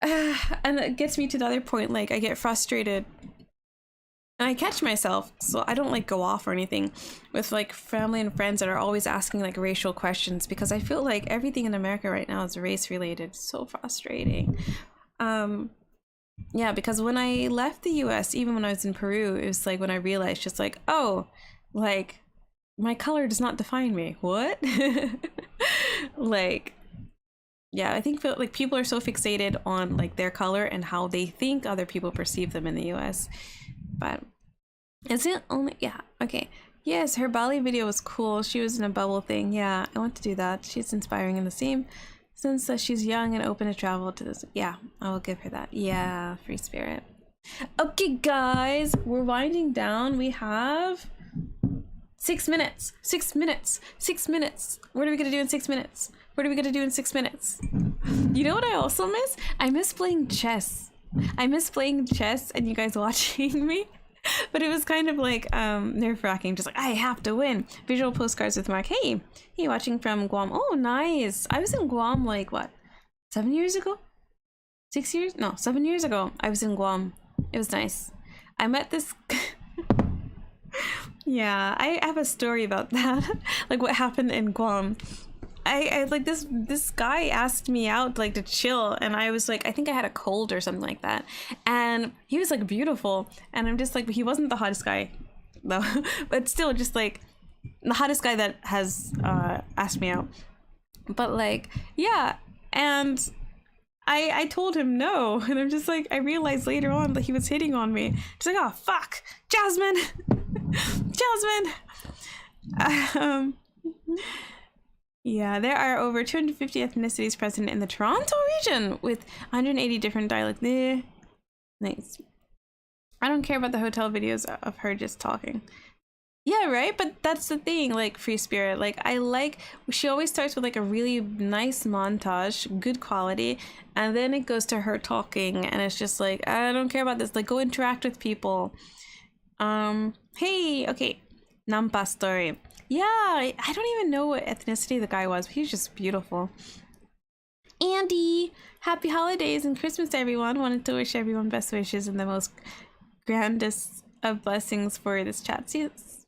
And it gets me to the other point, like I get frustrated and I catch myself, so I don't like go off or anything with like family and friends that are always asking like racial questions, because I feel like everything in America right now is race related. So frustrating. Yeah, because when I left the US, even when I was in Peru, it was like when I realized just like, oh, like my color does not define me. What? Like, yeah, I think like people are so fixated on like their color and how they think other people perceive them in the US. But is it only, yeah, okay. Yes, her Bali video was cool. She was in a bubble thing. Yeah, I want to do that. She's inspiring in the same sense that she's young and open to travel to this. Yeah, I will give her that. Yeah, free spirit. Okay, guys, we're winding down. We have 6 minutes. 6 minutes. 6 minutes. What are we gonna do in 6 minutes? What are we gonna do in 6 minutes? You know what I also miss? I miss playing chess. I miss playing chess and you guys watching me. But it was kind of like nerve-wracking, just like, I have to win. Visual postcards with Mark. Hey, watching from Guam. Oh, nice. I was in Guam like, what, 7 years ago? 6 years? No, 7 years ago. I was in Guam. It was nice. I met this... Yeah, I have a story about that. Like what happened in Guam. I like this guy asked me out like to chill, and I was like, I think I had a cold or something like that, and he was like beautiful, and I'm just like, he wasn't the hottest guy though, but still just like the hottest guy that has asked me out. But like, yeah, and I told him no, and I'm just like, I realized later on that he was hitting on me. Just like, oh fuck, Jasmine. Jasmine. Yeah, there are over 250 ethnicities present in the Toronto region with 180 different dialects. Nice. I don't care about the hotel videos of her just talking. Yeah, right? But that's the thing, like free spirit. Like she always starts with like a really nice montage, good quality, and then it goes to her talking, and it's just like, I don't care about this. Like, go interact with people. Hey, okay. Nampa story. Yeah, I don't even know what ethnicity the guy was, but he's just beautiful. Andy, happy holidays and Christmas to everyone. Wanted to wish everyone best wishes and the most grandest of blessings for this chat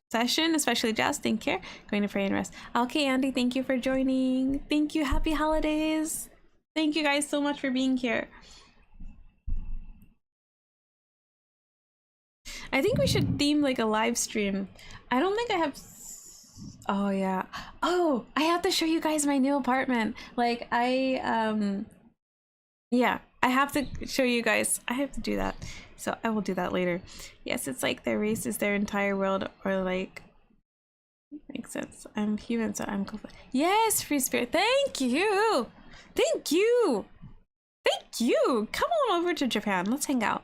session, especially Jazz. Thank you. Going to pray and rest. Okay, Andy, thank you for joining. Thank you. Happy holidays. Thank you guys so much for being here. I think we should theme like a live stream. I don't think I have. Oh yeah. Oh, I have to show you guys my new apartment. Like yeah, I have to show you guys. I have to do that. So I will do that later. Yes, it's like their race is their entire world, or like, makes sense. I'm human, so I'm complete. Yes, free spirit. Thank you. Thank you. Thank you. Come on over to Japan. Let's hang out.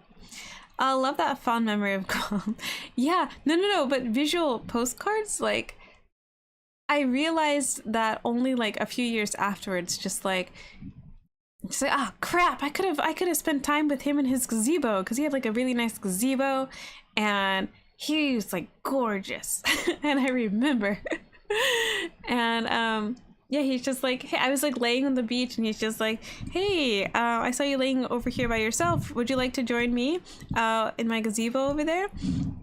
I love that fond memory of Guam. Yeah, no, but visual postcards, like, I realized that only like a few years afterwards, just like, ah, crap, I could have spent time with him in his gazebo, because he had like a really nice gazebo and he was like gorgeous. And I remember. And yeah, he's just like, hey, I was like laying on the beach and he's just like, hey, I saw you laying over here by yourself. Would you like to join me in my gazebo over there?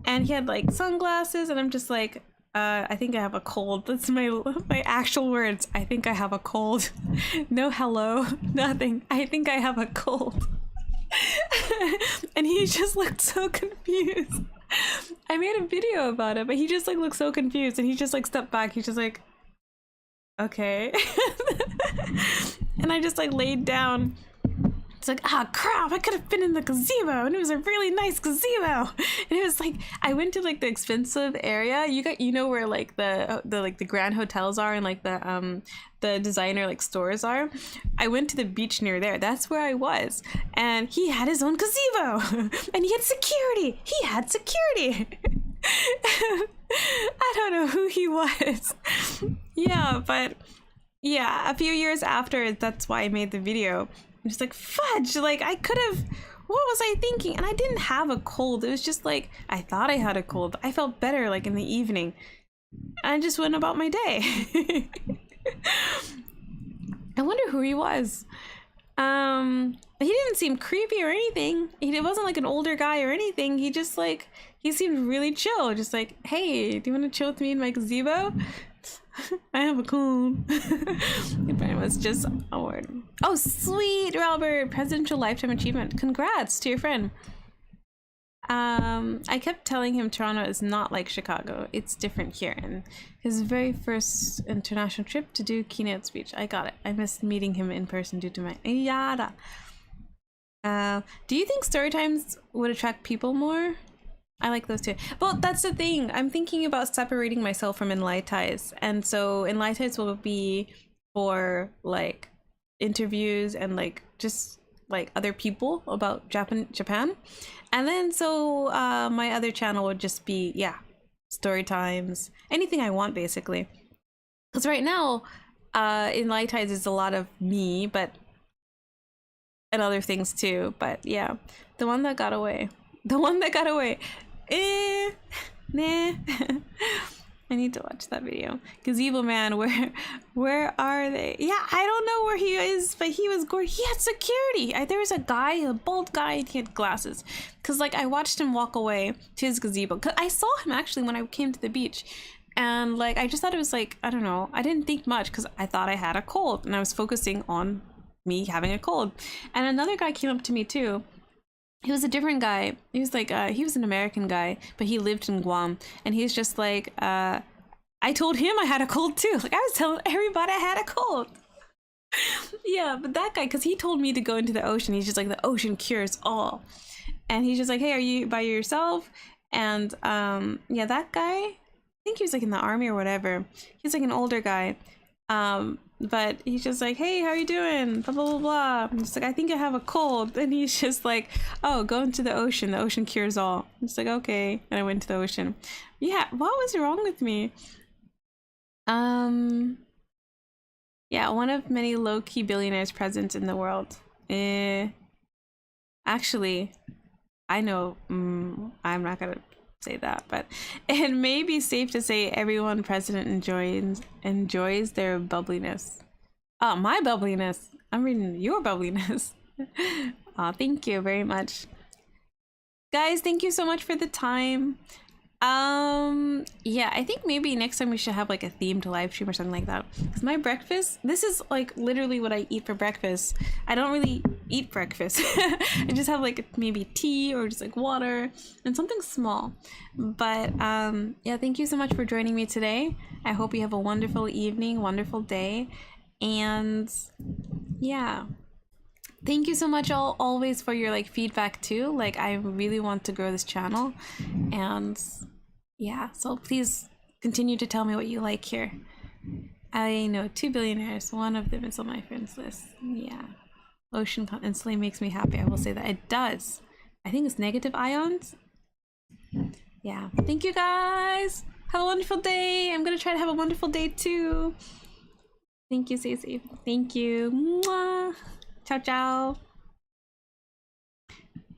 And he had like sunglasses, and I'm just like, I think I have a cold. That's my actual words. I think I have a cold. No hello, nothing. I think I have a cold. And he just looked so confused. I made a video about it, but he just like looked so confused, and he just like stepped back. He's just like, okay. And I just like laid down. It's like, ah, crap, I could have been in the gazebo, and it was a really nice gazebo. And it was like, I went to like the expensive area. You know where like the grand hotels are, and like the designer like stores are. I went to the beach near there. That's where I was. And he had his own gazebo. And he had security. He had security. I don't know who he was. Yeah, but yeah, a few years after, that's why I made the video. I'm just like, fudge, like I could have, what was I thinking? And I didn't have a cold. It was just like, I thought I had a cold. I felt better like in the evening. And I just went about my day. I wonder who he was. He didn't seem creepy or anything. He wasn't like an older guy or anything. He just like, he seemed really chill. Just like, hey, do you want to chill with me in my gazebo? I have a cold. It was just a word. Oh, sweet, Robert. Presidential Lifetime Achievement. Congrats to your friend. I kept telling him Toronto is not like Chicago. It's different here. And his very first international trip to do keynote speech. I got it. I missed meeting him in person due to my yada. Do you think story times would attract people more? I like those too. Well, that's the thing. I'm thinking about separating myself from Enlightize. And so Enlightize will be for like interviews and like just like other people about Japan. And then so my other channel would just be, yeah, story times, anything I want basically. Because right now, Enlightize is a lot of me, but and other things too. But yeah, the one that got away. The one that got away. Nah. I need to watch that video. Gazebo man, where are they? Yeah, I don't know where he is, but he was gorgeous. He had security. There was a guy, a bald guy, and he had glasses. Cause like I watched him walk away to his gazebo. Cause I saw him actually when I came to the beach. And like I just thought it was like, I don't know, I didn't think much because I thought I had a cold and I was focusing on me having a cold. And another guy came up to me too. He was a different guy. He was like, he was an American guy, but he lived in Guam. And he's just like, I told him I had a cold too. Like I was telling everybody I had a cold. Yeah, but that guy, because he told me to go into the ocean. He's just like, the ocean cures all. And he's just like, hey, are you by yourself? And yeah, that guy, I think he was like in the army or whatever. He's like an older guy. But he's just like, hey, how are you doing? Blah, blah, blah, blah. I'm just like, I think I have a cold. And he's just like, oh, go into the ocean cures all. I'm just like, okay. And I went to the ocean. Yeah, what was wrong with me? Yeah, one of many low-key billionaires present in the world. Actually, I know, I'm not gonna say that, but it may be safe to say everyone president enjoys their bubbliness. My bubbliness. I'm reading your bubbliness. Thank you very much. Guys, thank you so much for the time. Yeah, I think maybe next time we should have like a themed live stream or something like that. Because my breakfast, this is like literally what I eat for breakfast. I don't really eat breakfast. I just have like maybe tea or just like water and something small. But yeah, thank you so much for joining me today. I hope you have a wonderful evening, wonderful day. And yeah, thank you so much always for your like feedback too. Like I really want to grow this channel, and yeah, so please continue to tell me what you like here. I know 2 billionaires, one of them is on my friends list. Yeah, ocean instantly makes me happy. I will say that it does. I think it's negative ions. Yeah, thank you guys. Have a wonderful day. I'm gonna try to have a wonderful day too. Thank you, Stacey. Thank you. Mwah. Ciao, ciao.